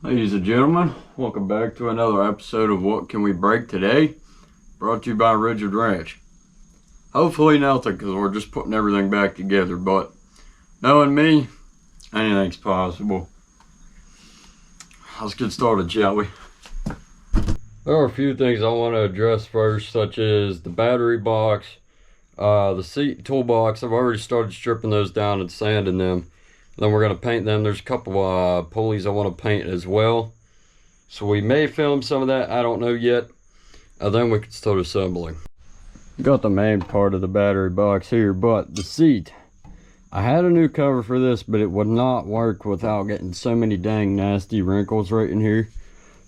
Ladies and gentlemen, welcome back to another episode of What Can We Break Today? Brought to you by RigidAG. Hopefully nothing, because we're just putting everything back together, but knowing me, anything's possible. Let's get started, shall we? There are a few things I want to address first, such as the battery box, the seat toolbox. I've already started stripping those down and sanding them. Then we're going to paint them. There's a couple pulleys I want to paint as well. So we may film some of that. I don't know yet. Then we can start assembling. Got the main part of the battery box here, but the seat. I had a new cover for this, but it would not work without getting so many dang nasty wrinkles right in here.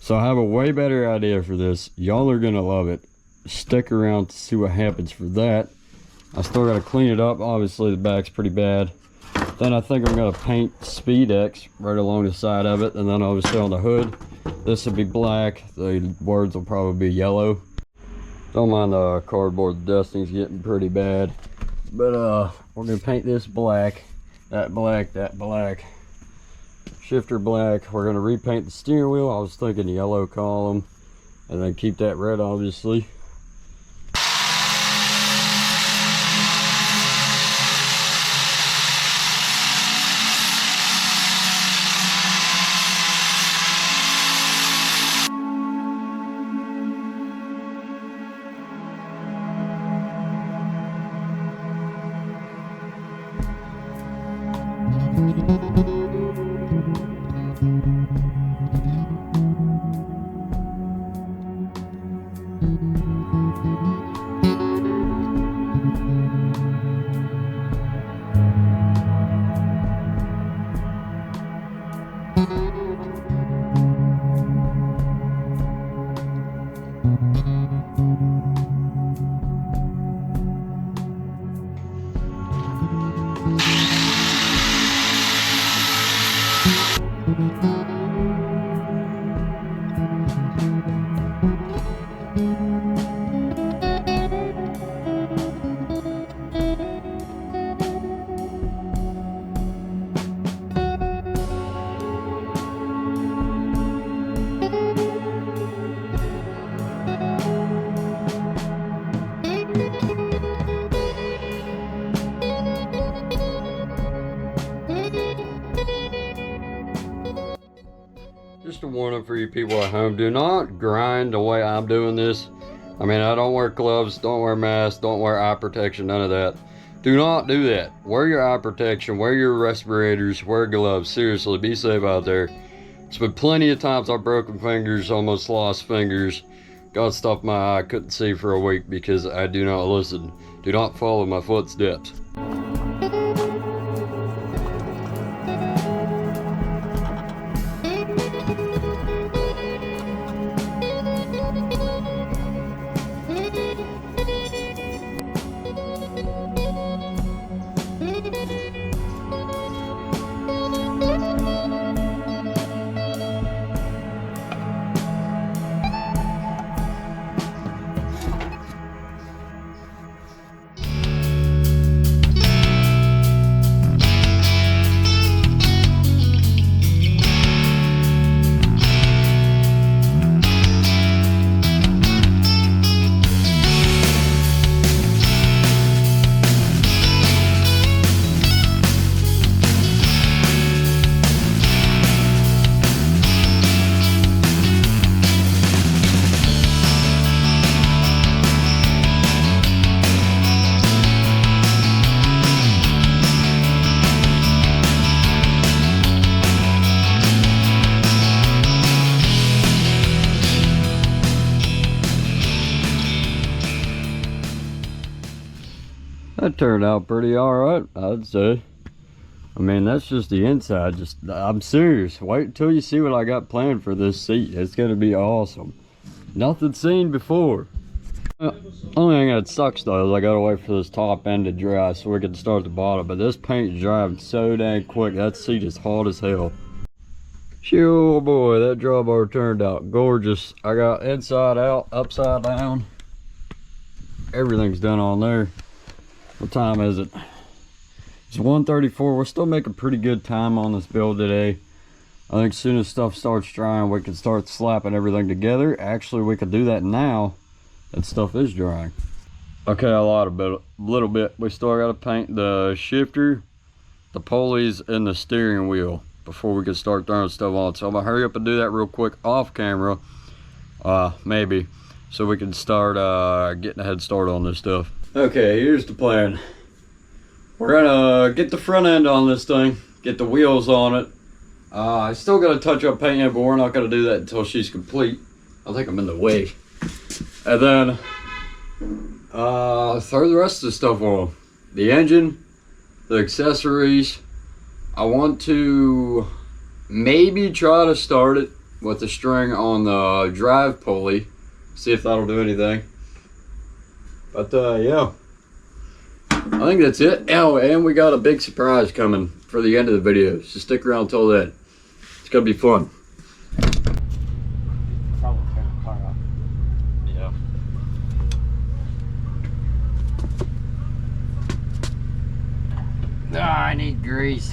So I have a way better idea for this. Y'all are going to love it. Stick around to see what happens for that. I still got to clean it up. Obviously the back's pretty bad. Then I think I'm going to paint SpeedX right along the side of it. And then obviously on the hood, this will be black. The words will probably be yellow. Don't mind the cardboard dusting's getting pretty bad. But we're going to paint this black. That black, that black. Shifter black. We're going to repaint the steering wheel. I was thinking yellow column. And then keep that red obviously. Just a warning for you people at home, do not grind the way I'm doing this. I mean, I don't wear gloves, don't wear masks, don't wear eye protection, none of that. Do not do that. Wear your eye protection, wear your respirators, wear gloves. Seriously, be safe out there. It's been plenty of times I've broken fingers, almost lost fingers. Got stuff in my eye, couldn't see for a week because I do not listen. Do not follow my footsteps. That turned out pretty alright, I'd say. I mean, that's just the inside. I'm serious. Wait until you see what I got planned for this seat. It's going to be awesome. Nothing seen before. Only thing that sucks though is I gotta wait for this top end to dry so we can start the bottom. But this paint is drying so dang quick. That seat is hot as hell. Oh boy, that drawbar turned out gorgeous. I got inside out, upside down. Everything's done on there. What time is it? It's 1:34. We're still making pretty good time on this build today. I think as soon as stuff starts drying, we can start slapping everything together. Actually, we could do that now that stuff is drying. Okay, I lied a little bit. We still got to paint the shifter, the pulleys, and the steering wheel before we can start throwing stuff on. So I'm gonna hurry up and do that real quick off camera, maybe, so we can start getting a head start on this stuff. Okay, here's the plan. We're gonna get the front end on this thing, get the wheels on it. I still gotta touch up painting, but we're not gonna do that until she's complete. I think I'm in the way. And then throw the rest of the stuff on. The engine, the accessories. I want to maybe try to start it with the string on the drive pulley. See if that'll do anything. But yeah, I think that's it. Oh, and we got a big surprise coming for the end of the video, so stick around until then. It's gonna be fun. Probably turn the car off. Yeah. Ah, I need grease.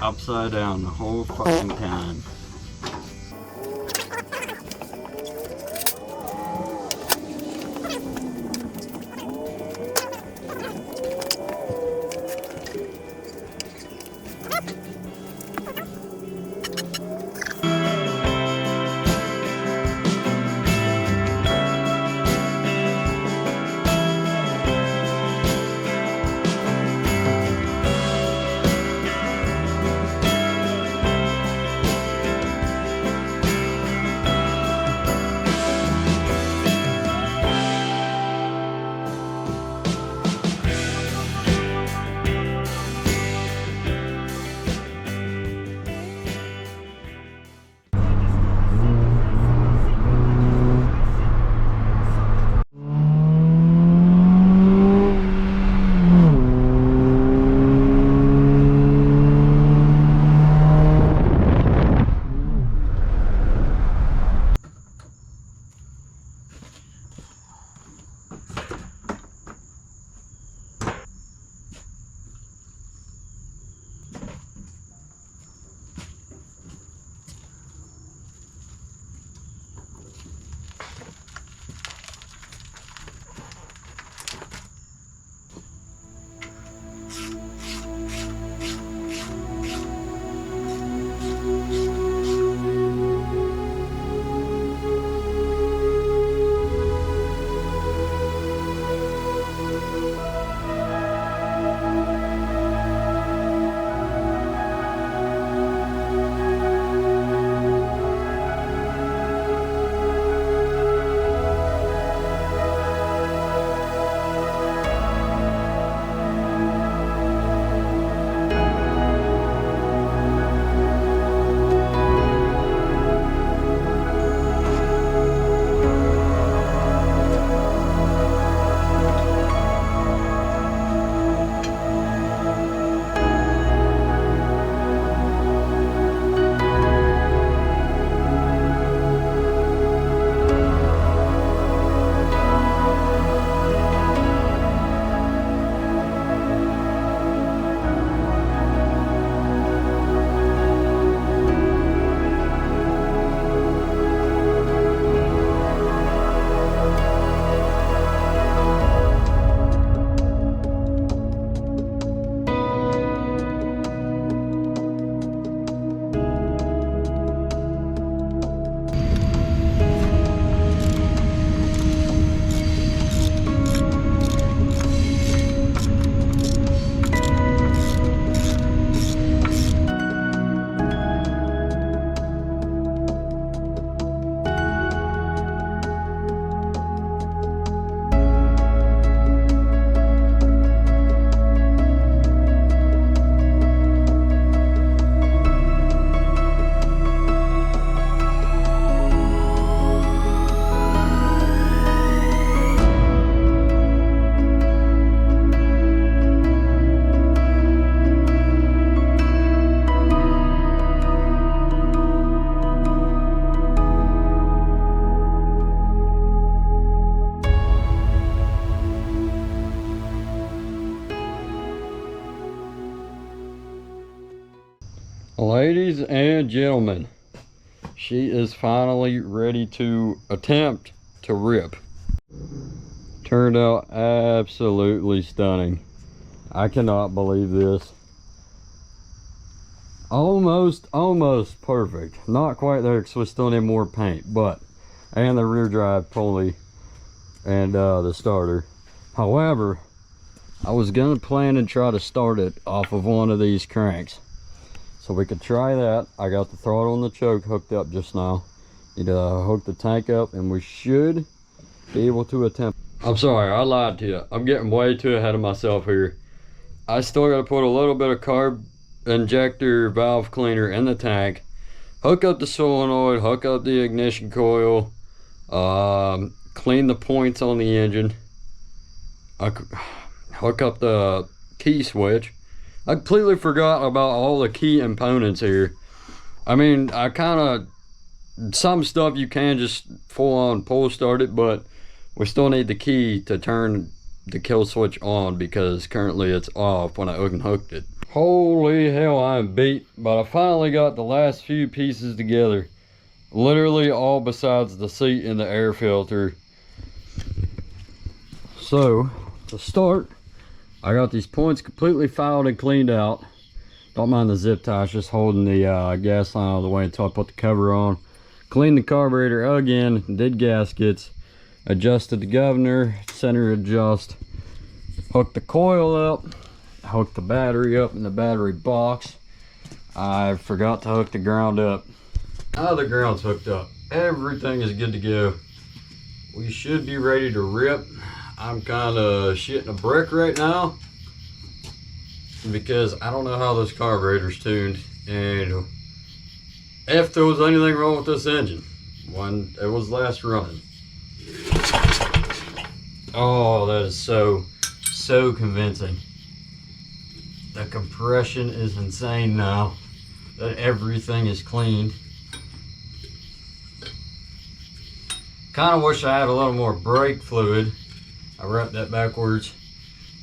Upside down the whole fucking time. Ladies and gentlemen, she is finally ready to attempt to rip. Turned out absolutely stunning. I cannot believe this. Almost perfect. Not quite there because we still need more paint, and the rear drive pulley and the starter. However, I was gonna plan and try to start it off of one of these cranks, so we could try that. I got the throttle and the choke hooked up just now. Need to hook the tank up and we should be able to attempt. I'm sorry, I lied to you. I'm getting way too ahead of myself here. I still gotta put a little bit of carb injector valve cleaner in the tank, hook up the solenoid, hook up the ignition coil, clean the points on the engine, hook up the key switch. I completely forgot about all the key components here. I mean, some stuff you can just full on pull start it, but we still need the key to turn the kill switch on because currently it's off when I unhooked it. Holy hell, I'm beat, but I finally got the last few pieces together. Literally all besides the seat and the air filter. So, to start, I got these points completely filed and cleaned out. Don't mind the zip ties, just holding the gas line out of the way until I put the cover on. Cleaned the carburetor again, did gaskets, adjusted the governor, center adjust, hooked the coil up, hooked the battery up in the battery box. I forgot to hook the ground up. Now the ground's hooked up. Everything is good to go. We should be ready to rip. I'm kind of shitting a brick right now because I don't know how this carburetor's tuned, and if there was anything wrong with this engine when it was last running. Oh, that is so convincing. The compression is insane now that everything is cleaned. Kind of wish I had a little more brake fluid. I wrapped that backwards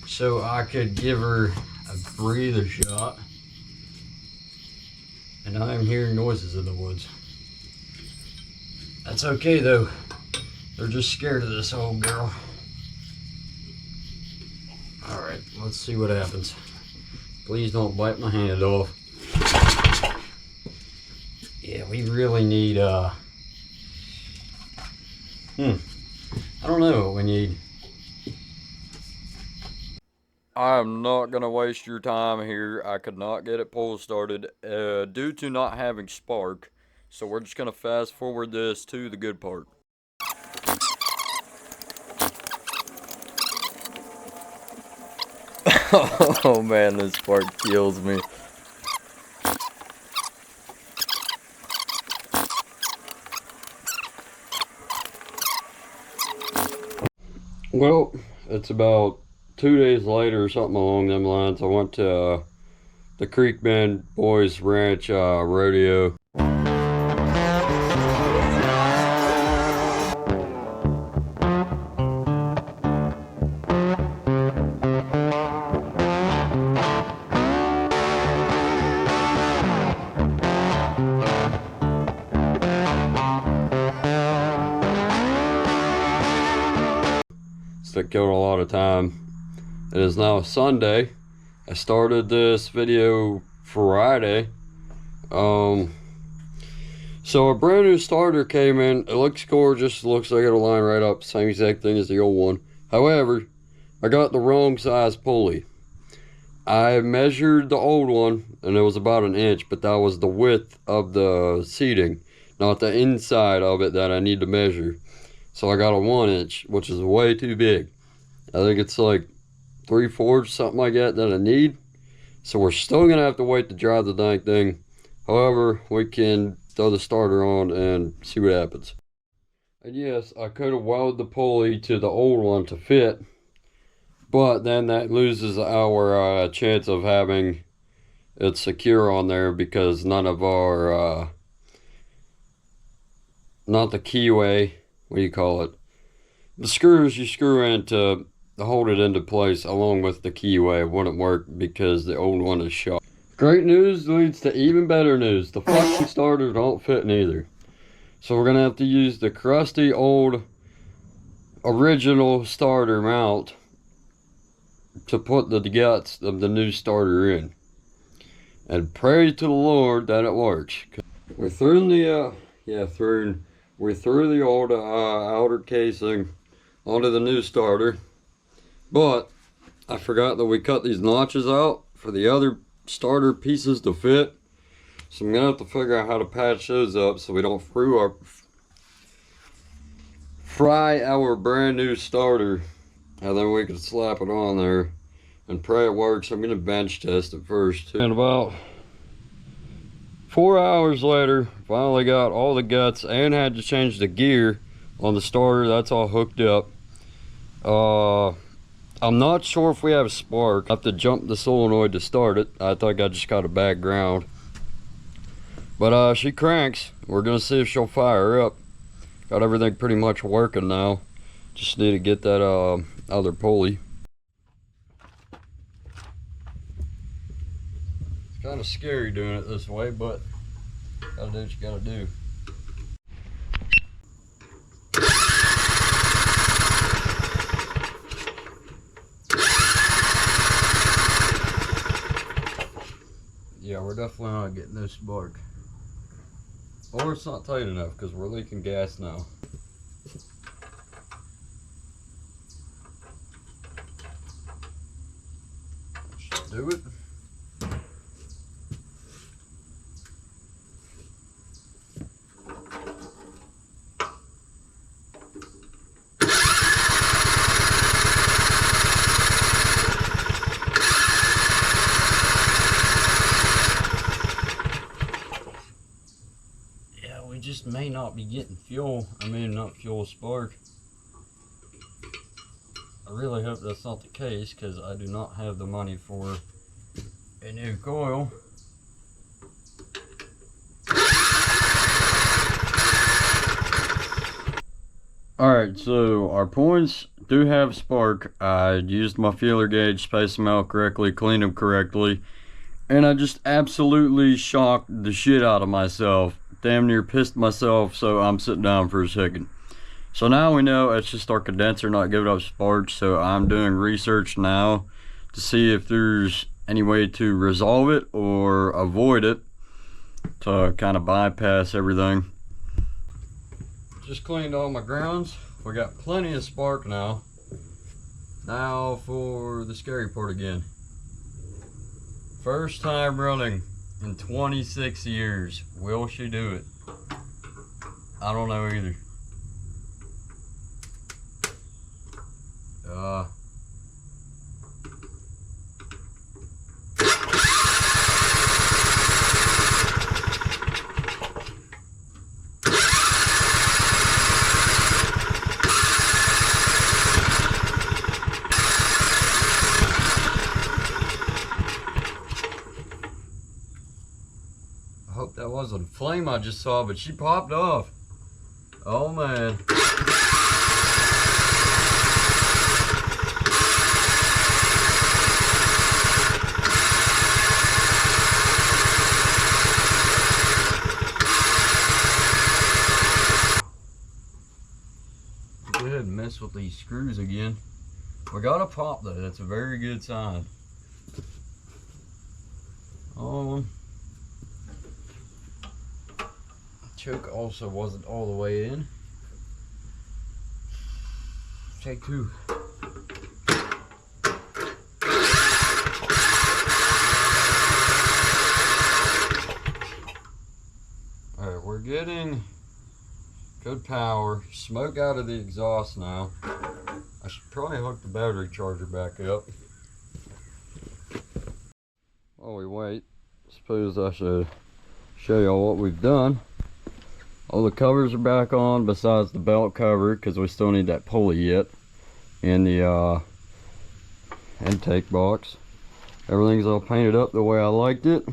so I could give her a breather shot. And I am hearing noises in the woods. That's okay though. They're just scared of this old girl. Alright, let's see what happens. Please don't bite my hand off. Yeah, we really need I don't know what we need. I am not gonna waste your time here. I could not get it pull started due to not having spark. So we're just gonna fast forward this to the good part. Oh man, this part kills me. Well, it's about 2 days later or something along them lines. I went to the Creek Bend Boys Ranch rodeo. That killed a lot of time. It is now Sunday. I started this video Friday. So a brand new starter came in. It looks gorgeous. Looks like it'll line right up. Same exact thing as the old one. However, I got the wrong size pulley. I measured the old one and it was about 1 inch, but that was the width of the seating, not the inside of it that I need to measure. So I got a 1 inch, which is way too big. I think it's like 3/4, something like that I need. So we're still gonna have to wait to drive the dang thing. However, we can throw the starter on and see what happens. And yes, I could have welded the pulley to the old one to fit, but then that loses our chance of having it secure on there because none of our, not the keyway, what do you call it? The screws you screw in to hold it into place along with the keyway wouldn't work because the old one is shot. Great news leads to even better news. The fucking starter don't fit neither. So we're gonna have to use the crusty old original starter mount to put the guts of the new starter in. And pray to the Lord that it works. We threw the we threw the old outer casing onto the new starter, but I forgot that we cut these notches out for the other starter pieces to fit. So I'm gonna have to figure out how to patch those up so we don't fry our brand new starter, and then we can slap it on there and pray it works. I'm gonna bench test it first too. And about 4 hours later, finally got all the guts and had to change the gear on the starter. That's all hooked up. I'm not sure if we have a spark. I have to jump the solenoid to start it. I think I just got a bad ground. But she cranks. We're gonna see if she'll fire up. Got everything pretty much working now. Just need to get that other pulley. It's kind of scary doing it this way, but gotta do what you gotta do. Yeah, we're definitely not getting no spark. Or it's not tight enough because we're leaking gas now. Should do it. We just may not be getting fuel. I mean, not fuel, spark. I really hope that's not the case because I do not have the money for a new coil. Alright, so our points do have spark. I used my feeler gauge, spaced them out correctly, cleaned them correctly, and I just absolutely shocked the shit out of myself. Damn near pissed myself, so I'm sitting down for a second. So now we know it's just our condenser not giving up sparks, so I'm doing research now to see if there's any way to resolve it or avoid it to kind of bypass everything. Just cleaned all my grounds. We got plenty of spark now. Now for the scary part again. First time running in 26 years. Will she do it? I don't know either. I hope that wasn't a flame I just saw, but she popped off. Oh man. Go ahead and mess with these screws again. We got a pop though, that's a very good sign. Choke also wasn't all the way in. Take two. Alright, we're getting good power. Smoke out of the exhaust now. I should probably hook the battery charger back up. While we wait, I suppose I should show y'all what we've done. All the covers are back on besides the belt cover because we still need that pulley yet in the intake box. Everything's all painted up the way I liked it.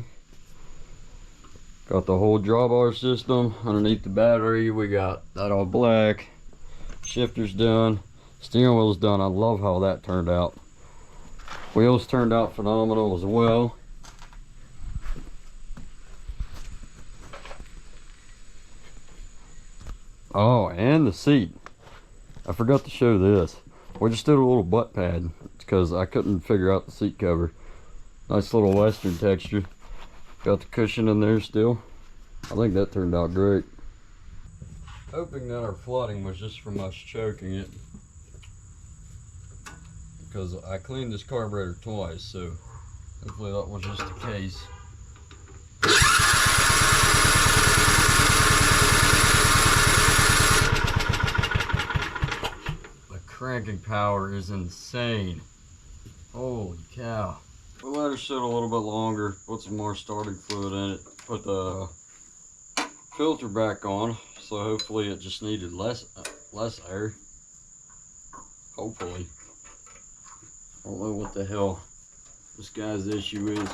Got the whole drawbar system underneath the battery. We got that all black. Shifter's done. Steering wheel's done. I love how that turned out. Wheels turned out phenomenal as well. Oh, and the seat. I forgot to show this. We just did a little butt pad because I couldn't figure out the seat cover. Nice little Western texture. Got the cushion in there still. I think that turned out great. Hoping that our flooding was just from us choking it, because I cleaned this carburetor twice, so hopefully that was just the case. The cranking power is insane. Holy cow. We'll let her sit a little bit longer, put some more starting fluid in it, put the filter back on, so hopefully it just needed less air. Hopefully. I don't know what the hell this guy's issue is.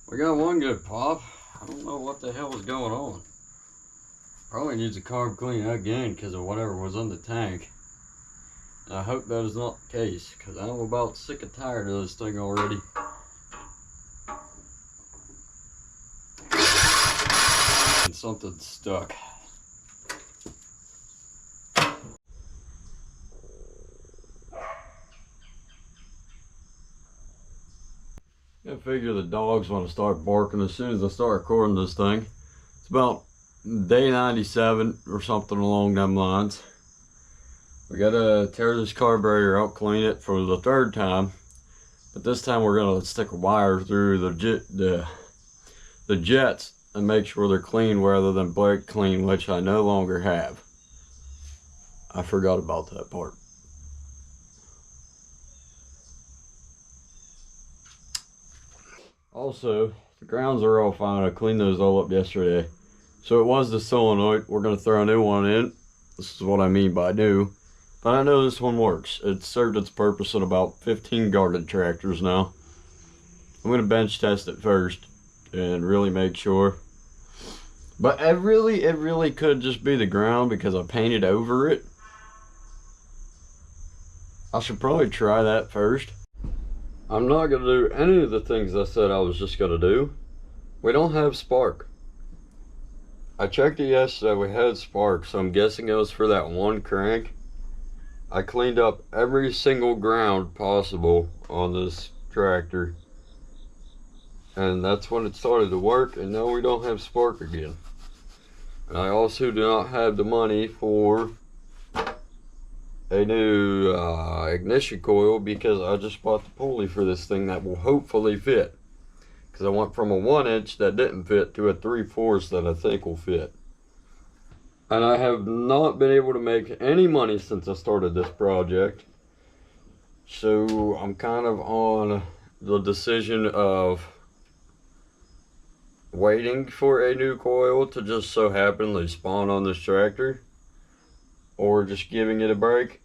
We got one good pop. I don't know what the hell is going on. Probably needs a carb clean again because of whatever was in the tank. And I hope that is not the case, because I'm about sick and tired of this thing already. And something's stuck. I figure the dog's want to start barking as soon as I start recording this thing. It's about day 97 or something along them lines. We gotta tear this carburetor out, clean it for the third time, but this time we're gonna stick a wire through the jets and make sure they're clean rather than brake clean, which I no longer have. I forgot about that part. Also, the grounds are all fine. I cleaned those all up yesterday. So it was the solenoid. We're going to throw a new one in. This is what I mean by new. But I know this one works. It's served its purpose in about 15 garden tractors now. I'm going to bench test it first and really make sure. But it really could just be the ground because I painted over it. I should probably try that first. I'm not going to do any of the things I said I was just going to do. We don't have spark. I checked it yesterday, we had spark, so I'm guessing it was for that one crank. I cleaned up every single ground possible on this tractor, and that's when it started to work, and now we don't have spark again. And I also do not have the money for a new ignition coil because I just bought the pulley for this thing that will hopefully fit. Because I went from a 1-inch that didn't fit to a 3/4 that I think will fit. And I have not been able to make any money since I started this project. So I'm kind of on the decision of waiting for a new coil to just so happen spawn on this tractor, or just giving it a break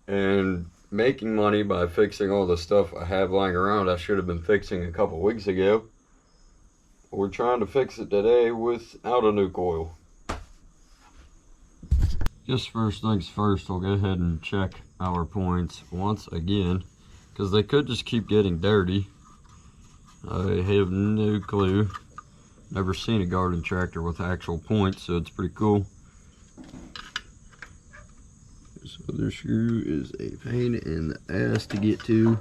and making money by fixing all the stuff I have lying around I should have been fixing a couple weeks ago. We're trying to fix it today without a new coil. Just first things first, I'll go ahead and check our points once again, because they could just keep getting dirty. I have no clue. Never seen a garden tractor with actual points, so it's pretty cool. This other screw is a pain in the ass to get to.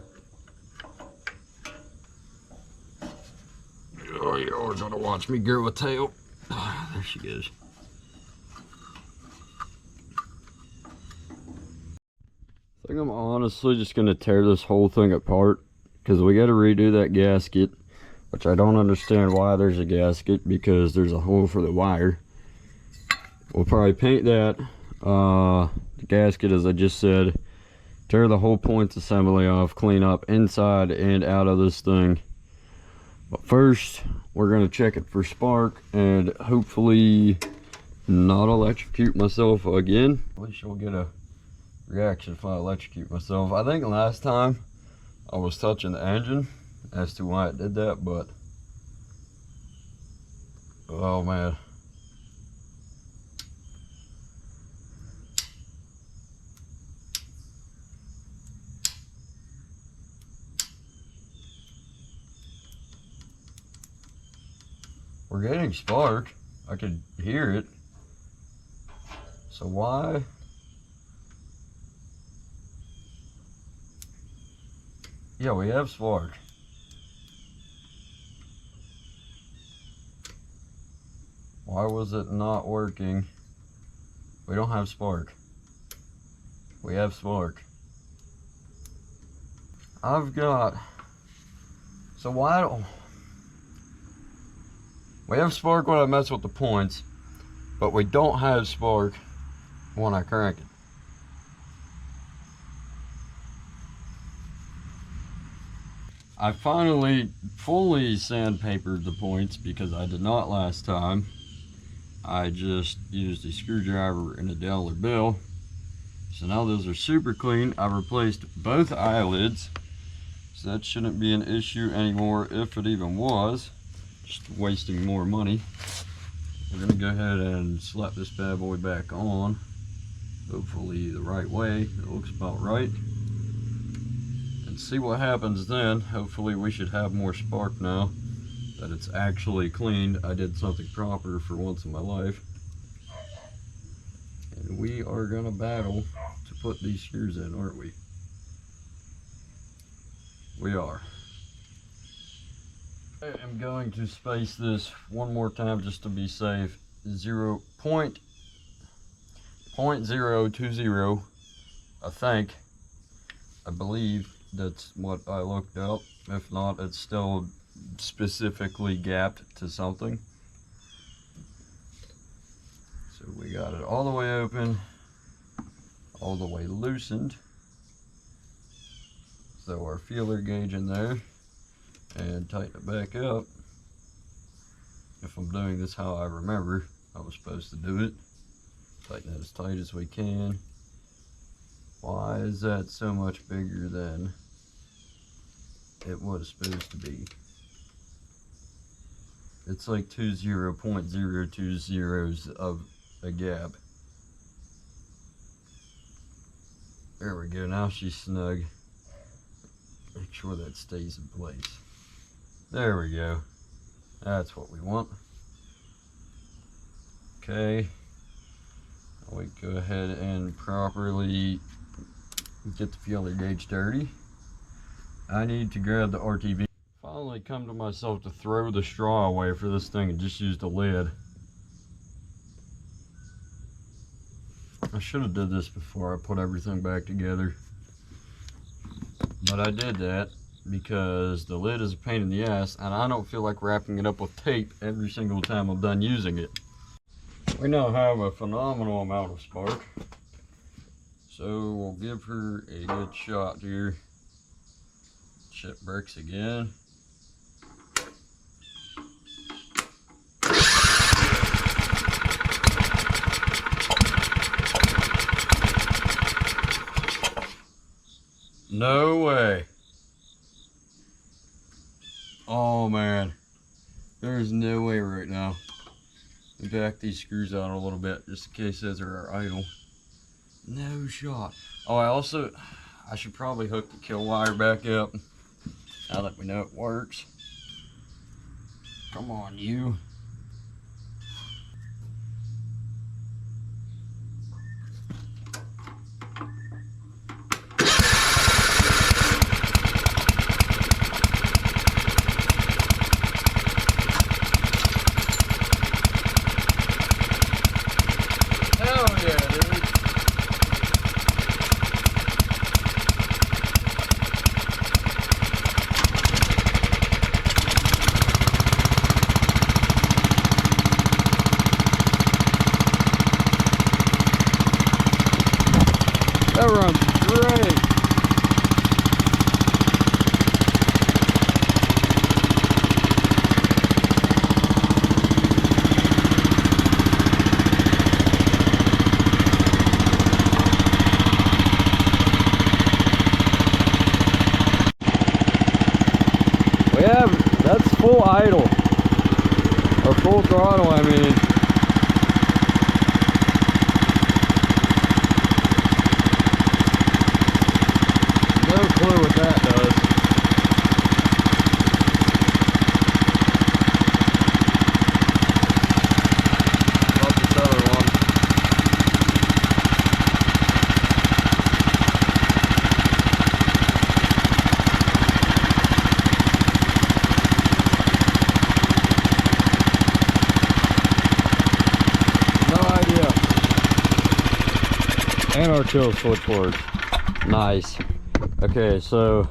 Oh, you're always gonna watch me grow a tail. There she goes. I think I'm honestly just gonna tear this whole thing apart, because we gotta redo that gasket, which I don't understand why there's a gasket, because there's a hole for the wire. We'll probably paint that. The gasket, as I just said, tear the whole points assembly off, clean up inside and out of this thing. But first, we're going to check it for spark and hopefully not electrocute myself again. At least you'll get a reaction if I electrocute myself. I think last time I was touching the engine as to why it did that, but oh man. We're getting spark. I could hear it. So why? Yeah, we have spark. Why was it not working? We don't have spark. We have spark. So why don't... We have spark when I mess with the points, but we don't have spark when I crank it. I finally fully sandpapered the points because I did not last time. I just used a screwdriver and a dollar bill. So now those are super clean. I replaced both eyelids, so that shouldn't be an issue anymore if it even was. Just wasting more money. We're gonna go ahead and slap this bad boy back on. Hopefully the right way. It looks about right. And see what happens then. Hopefully we should have more spark now that it's actually cleaned. I did something proper for once in my life. And we are gonna battle to put these screws in, aren't we? We are. I am going to space this one more time just to be safe. 0.020, I believe that's what I looked up. If not, it's still specifically gapped to something. So we got it all the way open, all the way loosened. So our feeler gauge in there, and tighten it back up. If I'm doing this how I remember I was supposed to do it. Tighten it as tight as we can. Why is that so much bigger than it was supposed to be? It's like 0.020 of a gap. There we go, now she's snug. Make sure that stays in place. There we go. That's what we want. Okay. We go ahead and properly get the feeler gauge dirty. I need to grab the RTV. Finally come to myself to throw the straw away for this thing and just use the lid. I should have did this before I put everything back together. But I did that because the lid is a pain in the ass and I don't feel like wrapping it up with tape every single time I'm done using it. We now have a phenomenal amount of spark. So we'll give her a good shot here. Shit breaks again. No way. Oh man. There's no way right now. Let me back these screws out a little bit just in case those are our idle. No shot. Oh, I should probably hook the kill wire back up now that we know it works. Come on, you. That runs great. That's full idle, or full throttle, I mean. No clue what that does. And our kill switch works. Nice. Okay, so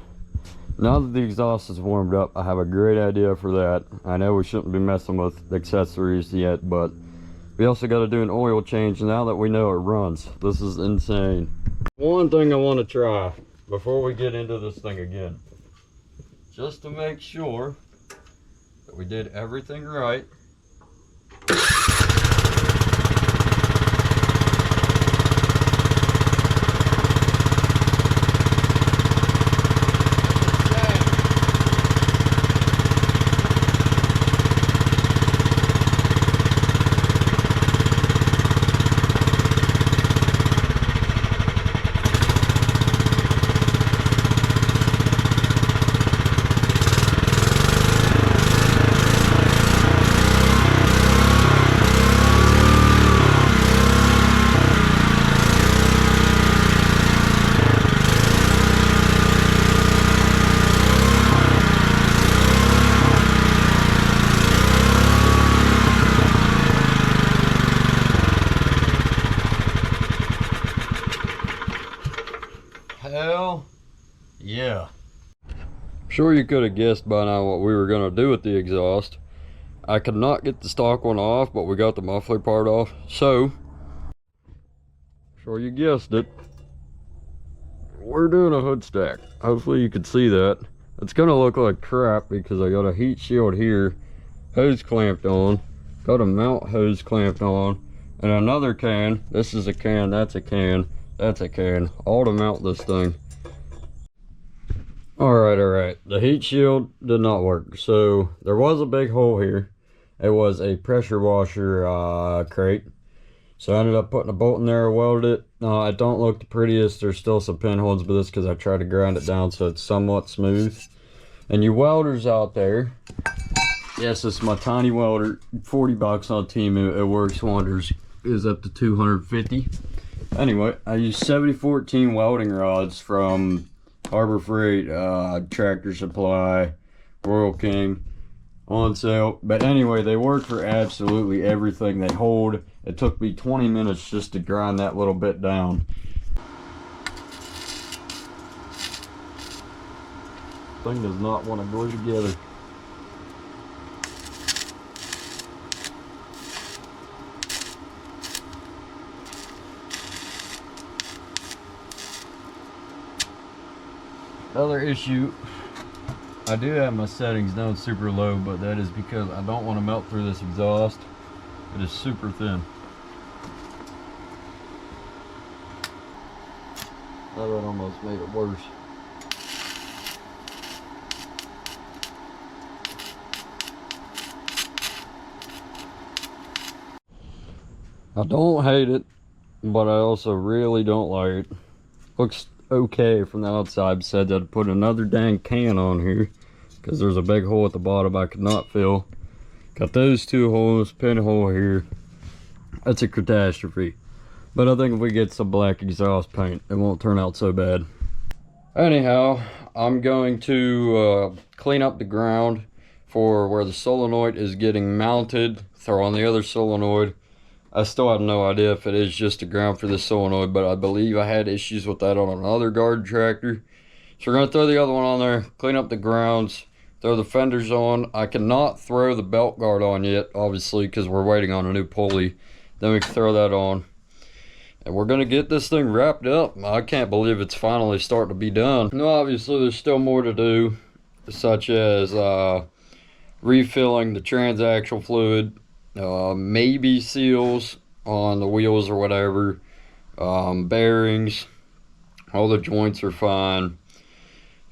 now that the exhaust is warmed up, I have a great idea for that. I know we shouldn't be messing with accessories yet, but we also got to do an oil change now that we know it runs. This is insane. One thing I want to try before we get into this thing again, just to make sure that we did everything right. Hell yeah. Sure, you could have guessed by now what we were going to do with the exhaust. I could not get the stock one off, but we got the muffler part off. So, sure you guessed it, we're doing a hood stack. Hopefully you can see that. It's going to look like crap because I got a heat shield here, hose clamped on, got a mount hose clamped on, and another can. This is a can, that's a can. That's a can, all to mount this thing. All right. The heat shield did not work. So there was a big hole here. It was a pressure washer crate. So I ended up putting a bolt in there, welded it. It don't look the prettiest. There's still some pinholes, but this because I tried to grind it down so it's somewhat smooth. And you welders out there, yes, it's my tiny welder, 40 bucks on Temu. It works wonders. It is up to 250. Anyway, I used 7014 welding rods from Harbor Freight, Tractor Supply, Royal King, on sale. But anyway, they work for absolutely everything. They hold. It took me 20 minutes just to grind that little bit down. Thing does not want to glue together. Other issue, I do have my settings down super low, but that is because I don't want to melt through this exhaust. It is super thin. That almost made it worse. I don't hate it, but I also really don't like it. Looks okay from the outside. Said that I'd put another dang can on here because there's a big hole at the bottom I could not fill. Got those two holes, pinhole here. That's a catastrophe. But I think if we get some black exhaust paint, it won't turn out so bad. Anyhow, I'm going to clean up the ground for where the solenoid is getting mounted. Throw on the other solenoid. I still have no idea if it is just a ground for this solenoid, but I believe I had issues with that on another garden tractor. So we're going to throw the other one on there, clean up the grounds, throw the fenders on. I cannot throw the belt guard on yet, obviously, because we're waiting on a new pulley. Then we can throw that on. And we're going to get this thing wrapped up. I can't believe it's finally starting to be done. Now, obviously, there's still more to do, such as refilling the transaxle fluid, maybe seals on the wheels or whatever, bearings. All the joints are fine.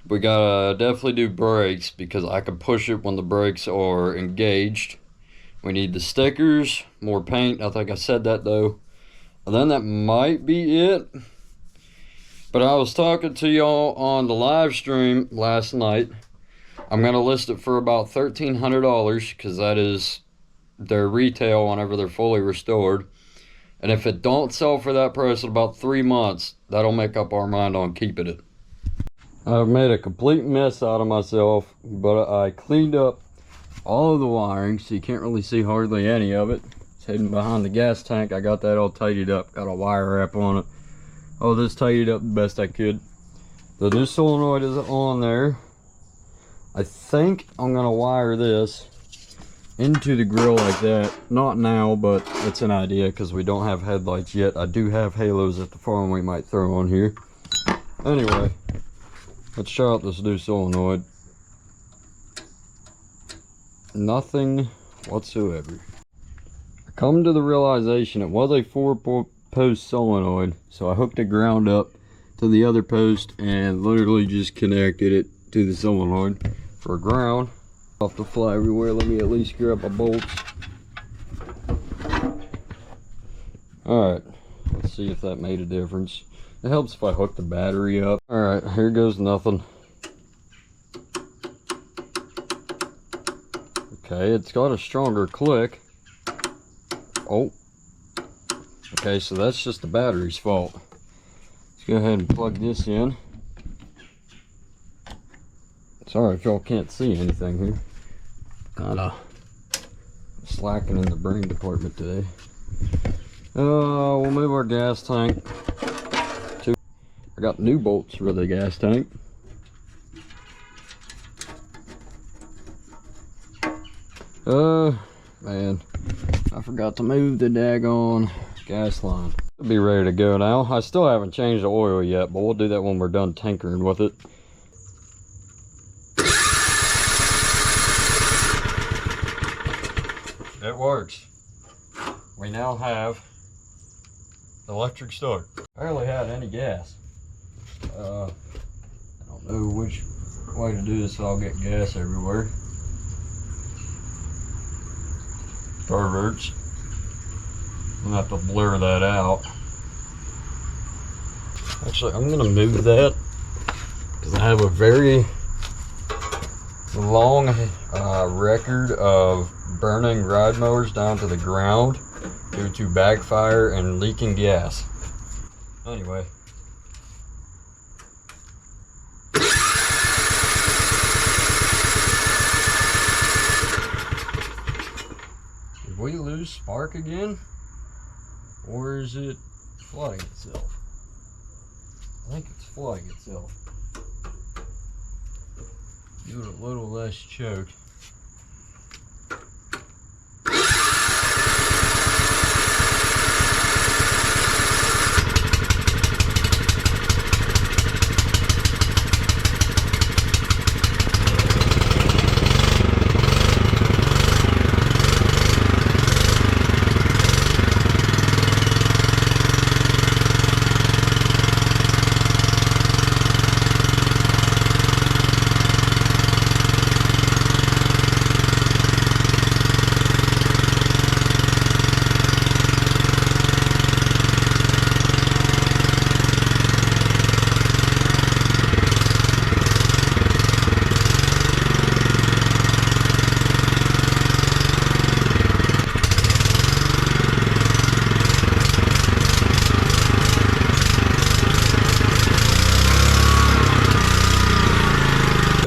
We gotta definitely do brakes because I can push it when the brakes are engaged. We need the stickers, more paint. I think I said that though. And then that might be it. But I was talking to y'all on the live stream last night. I'm gonna list it for about $1,300 because that is their retail whenever they're fully restored. And if it don't sell for that price in about 3 months, that'll make up our mind on keeping it. I've made a complete mess out of myself, but I cleaned up all of the wiring so you can't really see hardly any of it. It's hidden behind the gas tank. I got that all tidied up, got a wire wrap on it. Oh, this tidied up the best I could. The new solenoid is on there. I think I'm gonna wire this into the grill like that. Not now, but it's an idea because we don't have headlights yet. I do have halos at the farm we might throw on here. Anyway, let's try out this new solenoid. Nothing whatsoever. I come to the realization it was a 4-post solenoid, so I hooked it ground up to the other post and literally just connected it to the solenoid for ground. Off to fly everywhere. Let me at least grab my bolts. Alright, let's see if that made a difference. It helps if I hook the battery up. Alright, here goes nothing. Okay, it's got a stronger click. Oh. Okay, so that's just the battery's fault. Let's go ahead and plug this in. Sorry if y'all can't see anything here. Kinda slacking in the brain department today. We'll move our gas tank to. I got new bolts for the gas tank. Man, I forgot to move the daggone gas line. It'll be ready to go now. I still haven't changed the oil yet, but we'll do that when we're done tinkering with it. It works. We now have electric start. Barely had any gas. I don't know which way to do this so I'll get gas everywhere. Perverts. I'm gonna have to blur that out. Actually, I'm gonna move that because I have a very long record of burning ride mowers down to the ground due to backfire and leaking gas. Anyway. Did we lose spark again? Or is it flooding itself? I think it's flooding itself. Give it a little less choke.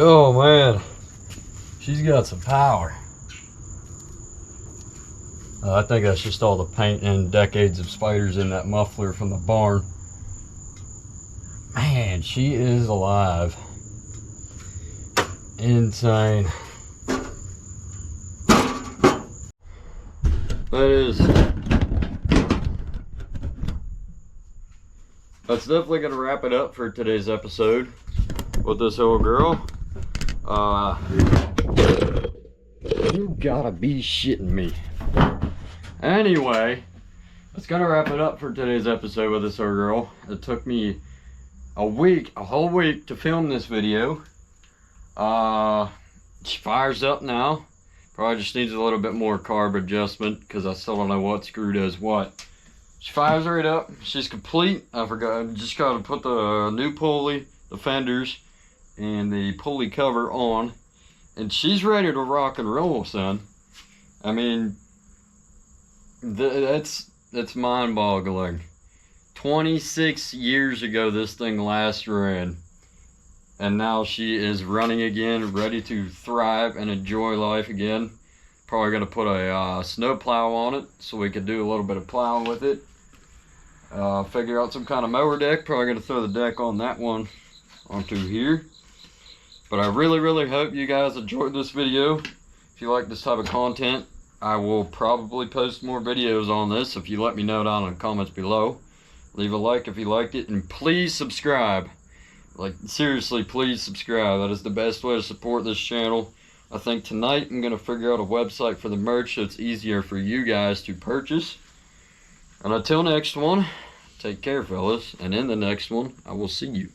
Oh man, she's got some power. I think that's just all the paint and decades of spiders in that muffler from the barn. Man, she is alive. Insane. That's definitely gonna wrap it up for today's episode with this old girl. You gotta be shitting me. Anyway, that's gonna wrap it up for today's episode with this old girl. It took me a whole week to film this video. She fires up now. Probably just needs a little bit more carb adjustment because I still don't know what screw does what. She fires right up. She's complete. I just gotta put the new pulley, the fenders, and the pulley cover on, and she's ready to rock and roll, son. I mean, that's mind-boggling. 26 years ago this thing last ran, and now she is running again, ready to thrive and enjoy life again. Probably gonna put a snow plow on it so we could do a little bit of plowing with it. Figure out some kind of mower deck. Probably going to throw the deck on that one onto here. But I really hope you guys enjoyed this video. If you like this type of content, I will probably post more videos on this if you let me know down in the comments below. Leave a like if you liked it, and please subscribe. Like, seriously, please subscribe. That is the best way to support this channel. I think tonight I'm going to figure out a website for the merch so it's easier for you guys to purchase. And until next one, take care, fellas. And in the next one, I will see you.